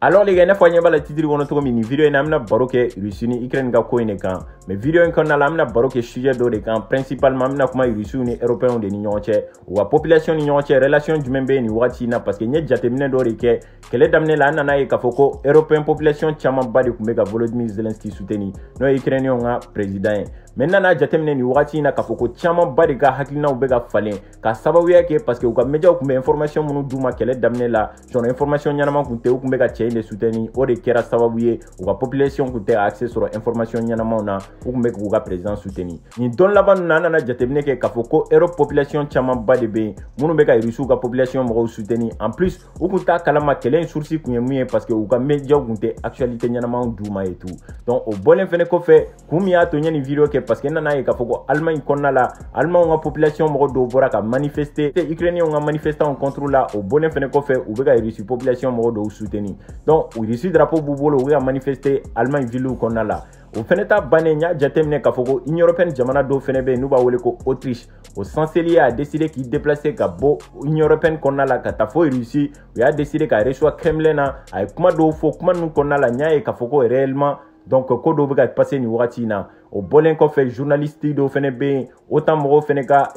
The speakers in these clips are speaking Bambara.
Alors les gars, ne fois pas la titre wono to mini vidéo ina amna baroke Russie Ukraine ga ko ine kan mais vidéo en kana amna baroke sujet do de kan principalement amna kuma Russie ni européen de ni ñoche wa population ni ñoche relation du membe ni wati na parce que nye jatemine do de ke kele damne la nana e ka foko européen population chama badi ku mega Volodymyr Zelensky souteni no Ukrainien nga président maintenant na jatemine ni wati na ka foko chama badi ga hakilina u bega falen ka sababu yake parce que u ka media ku me information munu duma kele damne la genre information nyana ku te ku mega de soutenu o de kera sababu ye u ka population ku te accès sur information ɲanamaw na u kun bɛ k'u ka président soutenu ni don laban na nana jateminɛ kɛ k'a fɔ ko Europe population caman ba de bɛ minnu bɛ ka Rusiw ka population mɔgɔw soutenu en plus u kun t'a kalama kɛlɛ in source kun ye mun ye parce que u ka médias kun tɛ actualité ɲanamaw d'u ma et tout donc o bɔlen fɛnɛ kɔfɛ kun min y'a to ɲɛ nin vidéo kɛ parce que nana ye k'a fɔ ko Allemagne kɔnɔna la Allemagne ka population mɔgɔ dɔw bɔra ka manifester Ukrainiens ka manifestants contre la o bɔlen fɛnɛ kɔfɛ u bɛ ka Rusiw population mɔgɔ dɔw soutenu donc u Russie drapeau bubolo u ya manifester Allemagne ville kɔnɔna la o fɛnɛ ta bannen ɲa jateminɛ k'a fɔ ko Union européenne jamana dɔw fɛnɛ bɛ n'u b'a wele ko Autriche o chancelier a décidé k'i déplacer ka bɔ Union européenne kɔnɔna la ka taa fo Russie u y'a décidé ka reçoit Kremlin na a ye kuma dɔw fɔ kuma ninnu kɔnɔna la ɲa ye k'a fɔ ko réellement donc ko dɔw bɛ ka passer nin wagati in na o bɔlen kɔfɛ journaliste dɔw fɛnɛ bɛ yen autant mɔgɔw fɛnɛ ka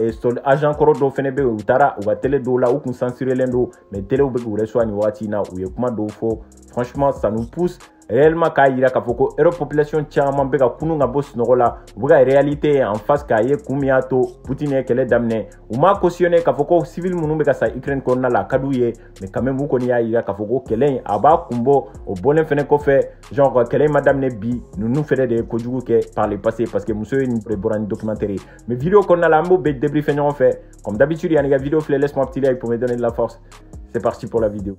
agent kɔrɔ dɔw fɛnɛ bɛ yen u taara u ka télé dɔw la u kun censurelen don mais téléw bɛ k'u reçoit nin wagati in na u ye kuma dɔw fɔ franchement ça nous pousse réellement k'a yira k'a fɔ ko Europe population caman bɛ ka kunun ka bɔ sunɔgɔ la u bɛ ka réalité en face k'a ye kun min y'a to Poutine ye kɛlɛ daminɛ u m'a cautionné k'a fɔ ko civil minnu bɛ ka sa Ukraine kɔnɔna la a ka d'u ye mais quand même u kɔni y'a yira k'a fɔ ko kɛlɛ in a b'a kun bɔ o bɔlen fɛnɛ kɔfɛ genre kɛlɛ in ma daminɛ bi ninnu fɛnɛ de ye kojugu kɛ par le passé parce que muso ye nin bɔra ni documentaire mais vidéo kɔnɔna la an b'o bɛɛ débriefer ɲɔgɔn fɛ comme d'habitude yanni ka vidéo filɛ laisse-moi un petit like pour me donner de la force c'est parti pour la vidéo.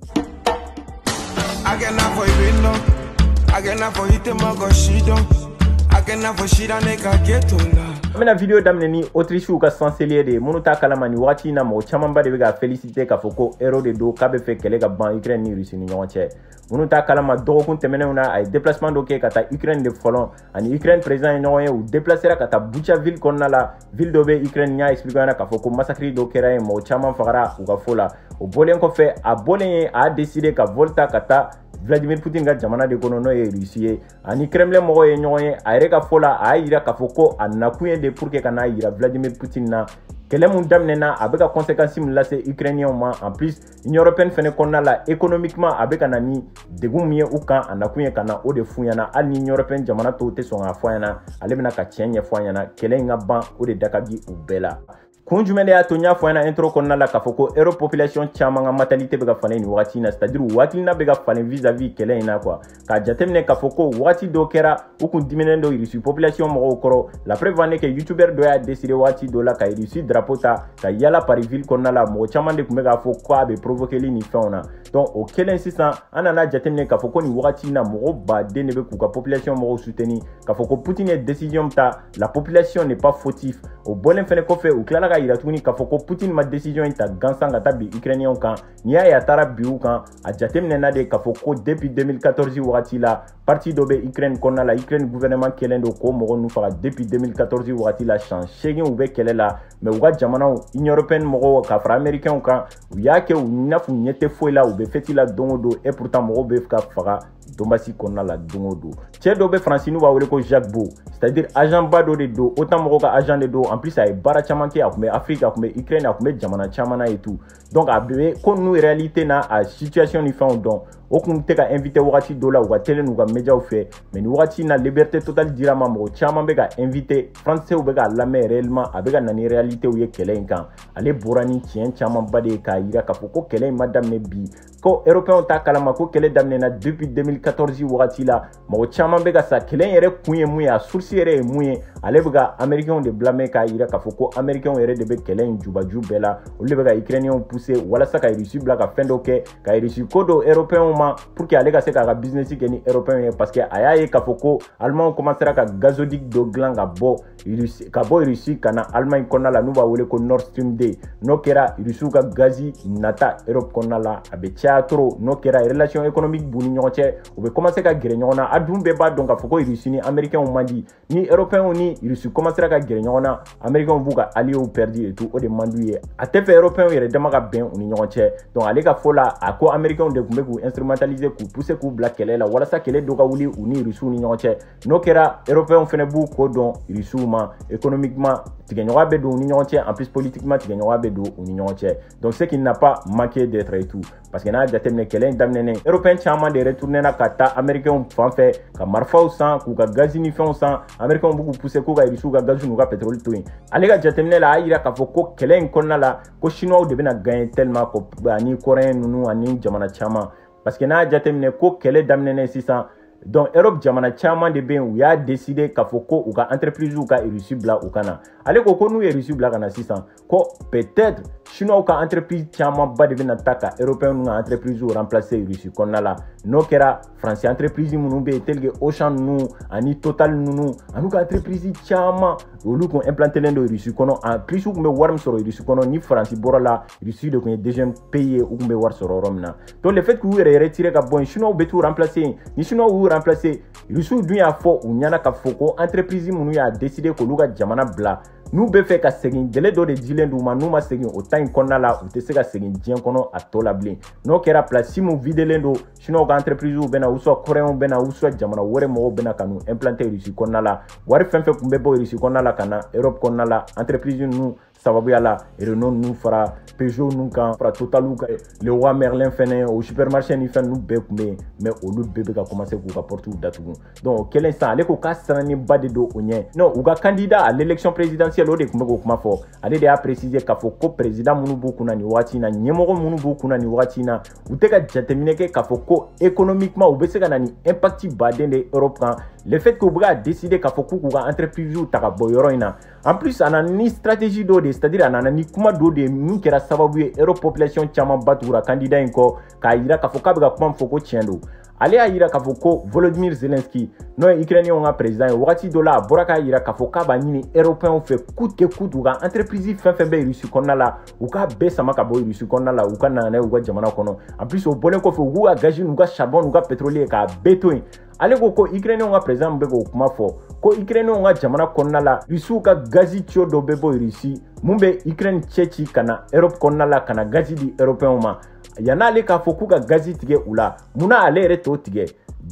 Amena video damne ni Autriche u ka chancelier de munu ta kalama ni wagati na mɔgɔ caman ba de bɛ ka féliciter k'a fɔ ko euro de do k'a bɛ fɛ kɛlɛ ka ban Ukraine ni Russie ni ɲɔgɔn cɛ munu ta kalama dɔgɔkun tɛmɛnenw na a ye déplacement dɔ kɛ ka taa Ukraine de fɔlɔ ani Ukraine président ye ɲɔgɔn ye u déplacera ka taa Bucha ville kɔnɔna la ville dɔ bɛ Ukraine y'a expliqué ɲɛna k'a fɔ ko massacre dɔ kɛra yen mɔgɔ caman fagara u ka fɔ la o bɔlen kɔfɛ a bɔlen ye a décidé ka vol ta ka taa Vladimir Poutine ka jamana de kɔnɔ n'o ye Russie ye ani Kremlin mɔgɔw ye ɲɔgɔn ye a yɛrɛ ka fɔ la a y'a yira k'a fɔ ko a nakun ye de pour que ka n'a yira Vladimir Poutine na kɛlɛ mun daminɛna a bɛ ka conséquence min lase Ukrainiens ma en plus Union européenne fɛnɛ kɔnɔna la économiquement a bɛ ka na ni degun min ye u kan a nakun ye ka na o de f'u ɲɛna hali ni Union européenne jamana tɔw tɛ sɔn k'a fɔ a ɲɛna ale bɛna ka tiɲɛ ɲɛfɔ a ɲɛna kɛlɛ in ka ban o de da ka di u bɛɛ la. Kun jumɛn de y'a to n y'a fɔ ɲɛna intro kɔnɔna la k'a fɔ ko Europe population caman ka mentalité bɛ ka falen nin wagati in na c'est-à-dire u hakilina bɛ ka falen vis-à-vis kɛlɛ in na quoi k'a jateminɛ k'a fɔ ko wagati dɔ kɛra u kun diminen don Russie population mɔgɔw kɔrɔ la preuve en est que youtubeur dɔ y'a décidé wagati dɔ la ka Russie drapeau ta ka yala par ville kɔnɔna la mɔgɔ caman de tun bɛ k'a fɔ ko a bɛ provoquer ni fɛnw na donc o kelen sisan an nana jateminɛ k'a fɔ ko nin wagati in na mɔgɔ baden de bɛ k'u ka population mɔgɔw soutenir k'a fɔ ko Poutine ye décision ta la population n'est pas fautif o bɔlen fɛnɛ kɔfɛ u tilala ka yira tuguni k'a fɔ ko Poutine ma décision in ta gansan ka taa bi Ukrainiens kan n'i y'a ye a taara bi u kan a jateminɛna de k'a fɔ ko depuis 2014 wagati la parti dɔ bɛ Ukraine kɔnɔna la Ukraine gouvernement kɛlen don k'o mɔgɔ ninnu faga depuis 2014 wagati la san 8 u bɛ kɛlɛ la mais u ka jamanaw Union européenne mɔgɔw ka fara américains kan u y'a kɛ u n'a fɔ ɲɛ tɛ foyi la u bɛ fêti la don o don et pourtant mɔgɔw bɛ ka faga Donbassi kɔnɔna la don o don cɛ dɔ bɛ Faransi n'u b'a wele ko Jacques Beau c'est-à-dire agent ba dɔ de don autant mɔgɔw ka agent de don en plus a ye baara caman kɛ a tun bɛ Afrique a tun bɛ Ukraine a tun bɛ jamana caman na et tout donc a bɛ ko ninnu réalité n'a a situation ni fɛnw dɔn o kun tɛ ka invité wagati dɔ la u ka télé n'u ka médiaw fɛ mais ni wagati in na liberté totale dira ma mɔgɔ caman bɛ ka invité français bɛ ka lamɛn réellement a bɛ ka na ni réalité ye kɛlɛ in kan ale bɔra ni tiɲɛ caman ba de ye k'a yira k'a fɔ ko kɛlɛ in ma daminɛ bi ko européens t'a kalama ko kɛlɛ daminɛna depuis 2014 wagati la mɔgɔ caman bɛ ka sa kɛlɛ in yɛrɛ kun ye mun ye a source yɛrɛ ye mun ye ale bɛ ka américains de blâmer k'a yira k'a fɔ ko américains yɛrɛ de bɛ kɛlɛ in jubaju bɛɛ la olu de bɛ ka Ukrainiens pousser walasa ka Russie bila ka fɛn dɔ kɛ ka Russie ko dɔ européens ma pour que ale ka se k'a ka business kɛ ni européens ye parce que a y'a ye k'a fɔ ko Allemands commencera ka gazoduc dɔ dilan ka bɔ Russie ka na Allemagne kɔnɔna la n'u b'a wele ko Nord Stream 2 n'o kɛra Russie ka gazi nata Europe kɔnɔna la a bɛ caya caya trop n'o kɛra relation économique b'u ni ɲɔgɔn cɛ u bɛ commencer ka gɛrɛ ɲɔgɔn na a dun bɛɛ b'a dɔn k'a fɔ ko Russie ni américains man di ni européens ni Russie commencera ka gɛrɛ ɲɔgɔn na américains b'u ka alliés perdu et tout o de man d'u ye a tɛ fɛ européens yɛrɛ dama ka bɛn u ni ɲɔgɔn cɛ donc ale ka fɔ la a ko américains de tun bɛ k'u instrumentaliser k'u pousser k'u bila kɛlɛ la walasa kɛlɛ dɔ ka wuli u ni Russie ni ɲɔgɔn cɛ n'o kɛra européens fɛnɛ b'u ko dɔn Russie ma économiquement tigɛɲɔgɔn bɛ don u ni ɲɔgɔn cɛ en plus politiquement tigɛɲɔgɔn bɛ don u ni ɲɔgɔn cɛ donc ce qui n'a pas manqué d'être et tout parce que n'a jateminɛ kɛlɛ in daminɛnen européens caman de retourné na ka taa américains fan fɛ ka marifaw san k'u ka gazi ni fɛnw san américains b'u k'u pousser k'u ka Russie ka gazi n'u ka pétrole to yen ale ka jateminɛ la a yira k'a fɔ ko kɛlɛ in kɔnɔna la ko chinois de bɛna gagner tellement ko ani coréens ninnu ani jamana caman parce que n'a jateminɛ ko kɛlɛ daminɛnen sisan donc Europe jamana caman de bɛ yen u y'a décider k'a fɔ ko u ka entreprise ka Russie bila u kana ale ko n'u ye Russie bila kana sisan ko peut-être chinois ka entreprise caman ba de bɛna ta ka européens ka entreprise remplacer Russie kɔnɔna la n'o kɛra français entreprise minnu bɛ yen tel que Auchan ninnu ani Total ninnu ani ka entreprise caman olu kun implanté len don Russie kɔnɔ en plus u kun bɛ wari min sɔrɔ Russie kɔnɔ ni France bɔra la Russie de kun ye deuxième pays ye u kun bɛ wari sɔrɔ yɔrɔ min na donc le fait k'u yɛrɛ retirer ka bɔ yen chinois bɛ t'u remplacer ni chinois y'u remplacer Russie dun y'a fɔ u ɲɛna ka fɔ ko entreprise minnu y'a décider k'olu ka jamana bila n'u bɛ fɛ ka segin délai dɔ de dilen d'u ma n'u ma segin o temps in kɔnɔna la u tɛ se ka segin diɲɛ kɔnɔ a tɔ la bilen n'o kɛra place min videlen don chinois ka entreprise bɛna ou soit coréens bɛna ou soit jamana wɛrɛ mɔgɔw bɛna ka n'u implanter Russie kɔnɔna la wari fɛn fɛn kun bɛ bɔ Russie kɔnɔna la ka na Europe kɔnɔna la entreprise ninnu sababuya la Renault ninnu fara Peugeot ninnu kan fara Total kan Leroy Merlin fɛnɛ o supermarché ni fɛn ninnu bɛɛ kun bɛ yen mais olu bɛɛ bɛ ka commencer k'u ka portes datugu donc o kɛlen sisan ale ko k'a sirannen ba de don o ɲɛ non u ka candidat à l'élection présidentielle o de tun bɛ k'o kuma fɔ ale de y'a préciser k'a fɔ ko président minnu b'u kunna nin wagati in na ɲɛmɔgɔ minnu b'u kunna nin wagati in na u tɛ ka jateminɛ kɛ k'a fɔ ko économiquement u bɛ se ka na nin impact baden de Europe kan le fait que u bɛ ka décider k'a fɔ k'u ka entreprise ta ka bɔ yɔrɔ in na en plus a nana ni stratégie dɔ de c'est-à-dire a nana ni kuma dɔ de min kɛra sababu ye Europe population caman batugura candidat in kɔ k'a yira k'a fɔ k'a bɛ ka kuma min fɔ ko tiɲɛ don ale y'a yira k'a fɔ ko Volodymyr Zelensky n'o ye Ukrainien ka président ye wagati dɔ la a bɔra k'a yira k'a fɔ k'a b'a ɲini européens fɛ coûte que coûte u ka entreprise fɛn fɛn bɛ Russie kɔnɔna la u k'a bɛɛ sama ka bɔ Russie kɔnɔna la u ka na n'a ye u ka jamana kɔnɔ en plus o bɔlen kɔfɛ u k'u ka gaz n'u ka charbon n'u ka pétrole ye k'a bɛɛ to yen ale ko ko Ukrainien ka président min bɛ k'o kuma fɔ ko Ukrainien ka jamana kɔnɔna la Russie ka gazi tuyau dɔ bɛ bɔ Russie mun bɛ Ukraine cɛ ci ka na Europe kɔnɔna la ka na gazi di européens ma yan'ale k'a fɔ k'u ka gazi tigɛ u la munna ale yɛrɛ t'o tigɛ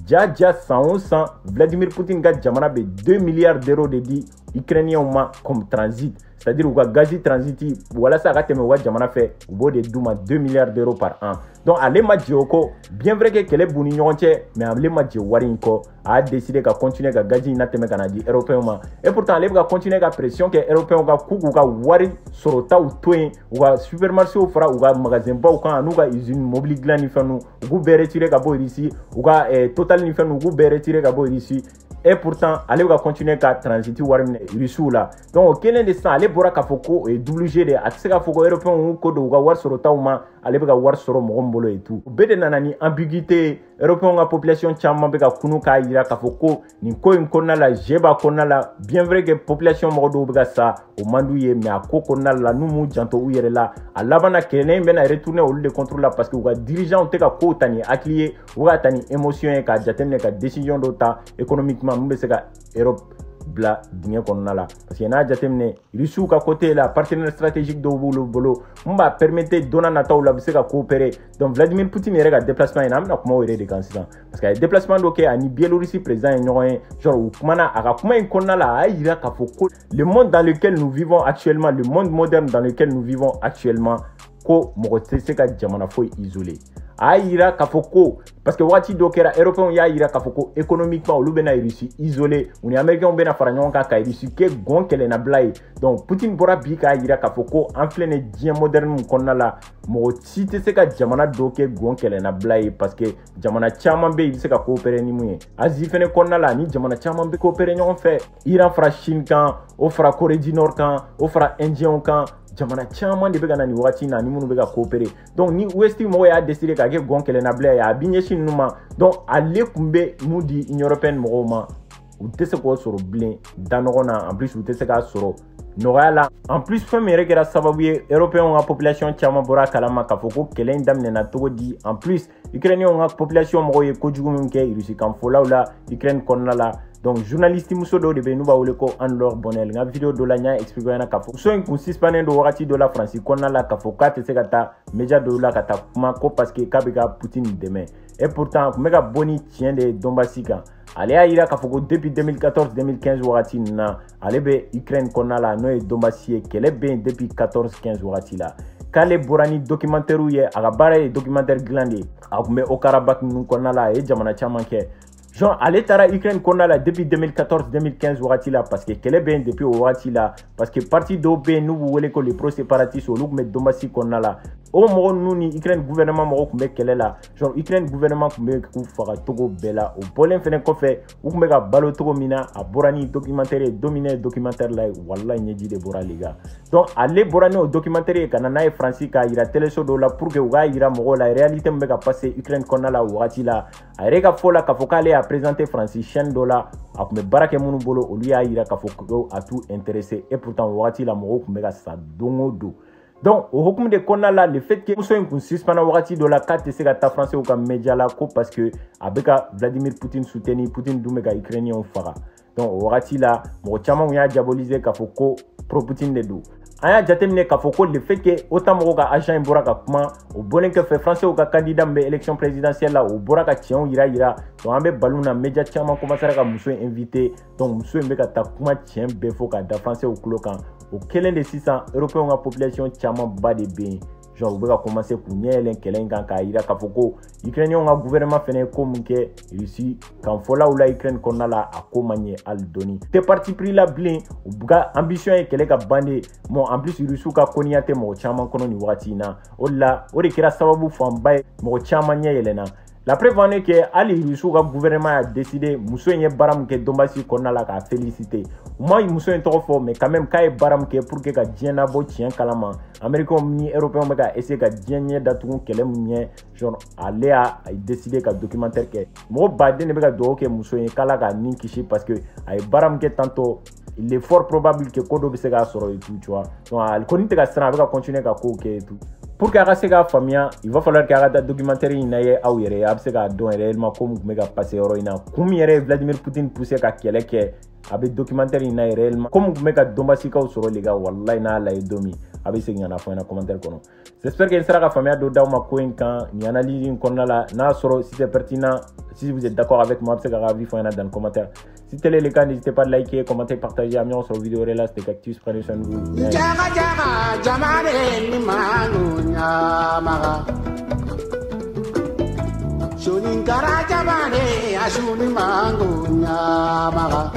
ja san o san Vladimir Poutine ka jamana bɛ 2 milliards d'euros de di Ukrainiens ma comme transit c'est-à-dire u ka gazi transiti walasa a ka tɛmɛ u ka jamana fɛ u b'o de d'u ma 2 milliards d'euros par an donc ale ma jɛ o kɔ bien vrai que kɛlɛ b'u ni ɲɔgɔn cɛ mais ale ma jɛ wari in kɔ a y'a décidé ka continuer ka gazi in latɛmɛ ka na di européens ma et pourtant ale bɛ ka continuer ka pression kɛ européens ka k'u ka wari sɔrɔtaw to yen u ka supermarché fara u ka magasin baw kan n'u ka usine mobile dilan ni fɛn ninnu u k'u bɛɛ retirer ka bɔ Russie u ka Total ni fɛn ninnu u k'u bɛɛ retirer ka bɔ Russie et pourtant ale bɛ ka continuer ka transiti wari minɛ Russie la donc o kelen de sisan ale bɔra k'a fɔ ko o ye double G de a tɛ se k'a fɔ ko européens ko don u ka wari sɔrɔtaw ma ale bɛ ka wari sɔrɔ mɔgɔ min bolo et tout o bɛɛ de nana ni ambiguïté européens ka population caman bɛ ka kunu k'a yira k'a fɔ ko nin ko in kɔnɔna la jɛ b'a kɔnɔna la bien vrai que population mɔgɔ dɔw bɛ ka sa o man d'u ye mais a ko kɔnɔna la n'u m'u janto u yɛrɛ la a laban na kɛlɛ in bɛna retourner olu de contre la parce que u ka dirigeants tɛ ka kow ta ni hakili ye u ka ta ni émotion ye k'a jateminɛ ka décision dɔw ta économiquement mun bɛ se ka Europe bila dingɛ kɔnɔna la parce que n'a jateminɛ Russie ka côté la partenaire stratégique dɔw b'olu bolo mun b'a permettre donna nataw la bɛ se ka coopérer donc Vladimir Poutine yɛrɛ ka déplacement in an bɛna kuma o yɛrɛ de kan sisan parce que a ye déplacement dɔ kɛ ani Biélorussie président ye ɲɔgɔn ye genre u kumana a ka kuma in kɔnɔna la a y'a yira k'a fɔ ko le monde dans lequel nous vivons actuellement le monde moderne dans lequel nous vivons actuellement ko mɔgɔ tɛ se ka jamana foyi isolé a y'a yira k'a fɔ ko parce que wagati dɔ kɛra européens y'a yira k'a fɔ ko économiquement olu bɛna Russie isolé u ni américains bɛna fara ɲɔgɔn kan ka Russie kɛ gɔn kɛlɛnabila ye donc Poutine bɔra bi k'a yira k'a fɔ ko an filɛ nin diɲɛ moderne min kɔnɔna la mɔgɔ si tɛ se ka jamana dɔ kɛ gɔn kɛlɛnabila ye parce que jamana caman bɛ yen i bɛ se ka coopérer ni mun ye Asie fɛnɛ kɔnɔna la ni jamana caman bɛ coopérer ɲɔgɔn fɛ Iran fara Chine kan o fara Corée du Nord kan o fara Indien kan jamana caman de bɛ ka na nin wagati in na ni minnu bɛ ka coopérer donc ni Ouest mɔgɔw y'a décider ka kɛ gɔn kɛlɛnabila ye a bɛ ɲɛsin ninnu ma donc ale tun bɛ mun di Union européenne mɔgɔw ma u tɛ se k'o sɔrɔ bilen da ɲɔgɔn na en plus u tɛ se k'a sɔrɔ nɔgɔya la en plus fɛn min yɛrɛ kɛra sababu ye européens ka population caman bɔra kalama k'a fɔ ko kɛlɛ in daminɛna cogo di en plus ukrainiens ka population mɔgɔw ye kojugu min kɛ Russie kanfɔlaw la Ukraine kɔnɔna la donc journaliste muso dɔw de bɛ yen n'u b'a wele ko Anne-Laure Bonnel n ka video dɔ la n y'a expliqué ɲɛna k'a fɔ muso in kun suspendé don wagati dɔ la France kɔnɔna la k'a fɔ k'a tɛ se ka taa média dɔw la ka taa kuma ko parce que k'a bɛ ka Poutine dɛmɛ et pourtant kun bɛ ka bɔ ni tiɲɛ de ye Donbass kan ale y'a yira k'a fɔ ko depuis 2014-2015 wagati ninnu na ale bɛ Ukraine kɔnɔna la n'o ye Donbass ye kɛlɛ bɛ yen depuis 14-15 wagati la k'ale bɔra ni documentaire ye a ka baara ye documentaire dilan de ye a kun bɛ Haut-Karabakh ninnu kɔnɔna la a ye jamana caman kɛ genre ale taara Ukraine kɔnɔna la depuis 2014-2015 wagati la parce que kɛlɛ bɛ yen depuis o wagati la parce que parti dɔw bɛ yen n'u b'u wele ko les pro-séparatistes olu tun bɛ Donbass kɔnɔna la o mɔgɔ ninnu ni Ukraine gouvernement mɔgɔw tun bɛ kɛlɛ la genre Ukraine gouvernement tun bɛ k'u faga cogo bɛɛ la o bɔlen fɛnɛ kɔfɛ u tun bɛ ka balo cogo min na a bɔra ni documentaire ye dominé documentaire la wallahi ɲɛji de bɔra ale kan donc ale bɔra ni o documentaire ye ka na n'a ye France k'a yira téléso dɔw la pour que u k'a yira mɔgɔw la réalité min bɛ ka passer Ukraine kɔnɔna la o wagati la a yɛrɛ ka fɔ la k'a fɔ k'ale y'a présenté France chaîne dɔ la a tun bɛ baara kɛ minnu bolo olu y'a yira k'a fɔ ko a t'u intéressé et pourtant o wagati la mɔgɔw tun bɛ ka sa don o don donc o hukumu de kɔnɔna la le fait que muso in kun suspend wagati dɔ la k'a tɛ se ka taa français ka média la ko parce que a bɛ ka Vladimir Poutine soutenir Poutine dun bɛ ka Ukrainiens faga donc o wagati la mɔgɔ caman kun y'a diaboliser k'a fɔ ko pro Poutine de don an y'a jateminɛ k'a fɔ ko le fait que OTAN mɔgɔw ka agent in bɔra ka kuma o bɔlen kɔfɛ français ka candidat min bɛ élection présidentielle la o bɔra ka tiɲɛw yira donc an bɛ ballon na média caman commencera ka muso in invité donc muso in bɛ ka taa kuma tiɲɛ bɛɛ fɔ ka da français tulo kan o kelen de sisan européens ka population caman ba de bɛ yen genre u bɛ ka commencer k'u ɲɛ yɛlɛn kɛlɛ in kan k'a yira k'a fɔ ko ukrainiens ka gouvernement fɛnɛ ye ko min kɛ Russie kanfɔlaw la Ukraine kɔnɔna la a ko ma ɲɛ hali dɔɔni tɛ parti pris la bilen u ka ambition ye kɛlɛ ka ban de bon en plus Russie ka kɔniya tɛ mɔgɔ caman kɔnɔ nin wagati in na o de la o de kɛra sababu fanba ye mɔgɔ caman ɲɛ yɛlɛnna la preuve en est que hali Russie ka gouvernement a décidé muso in ye baara min kɛ Donbass kɔnɔna la k'a féliciter u ma muso in tɔgɔ fɔ mais quand même k'a ye baara min kɛ pour que ka diɲɛ labɔ tiɲɛ kalama américains ni européens bɛ ka essayer ka diɲɛ ɲɛ datugu kɛlɛ min ɲɛ genre ale y'a décidé ka documentaire kɛ mɔgɔ baden de bɛ ka dugawu kɛ muso in k'ala ka nin kisi parce que a ye baara min kɛ tantôt il est fort probable que ko dɔ bɛ se k'a sɔrɔ et tout tu vois donc ale kɔni tɛ ka siran a bɛ ka continuer ka kow kɛ et tout pour que a ka se k'a faamuya il va falloir que a ka taa documentaire in lajɛ aw yɛrɛ ye a bɛ se k'a dɔn réellement ko min tun bɛ ka passer yɔrɔ in na kun min yɛrɛ ye Vladimir Poutine poussé ka kɛlɛ kɛ a bɛ documentaire in lajɛ réellement ko min tun bɛ ka Donbassikaw sɔrɔ le ka wallahi n'a lajɛ don min a bɛ segin ka na fɔ ɲɛna commentaire kɔnɔ j'espère que n sera ka faamuya dɔ d'aw ma ko in kan nin analyse in kɔnɔna la n'a sɔrɔ si c'est pertinent si vous êtes d'accord avec moi a bɛ se ka avis fɔ ɲɛna dans le commentaire si tel est le cas n'hésitez pas à liker commenter partager à ɲɔgɔn sɔrɔ vidéo wɛrɛ la c'était Cactus prenez soin de vous Shunin kara jamane ashuni mangu nyamaga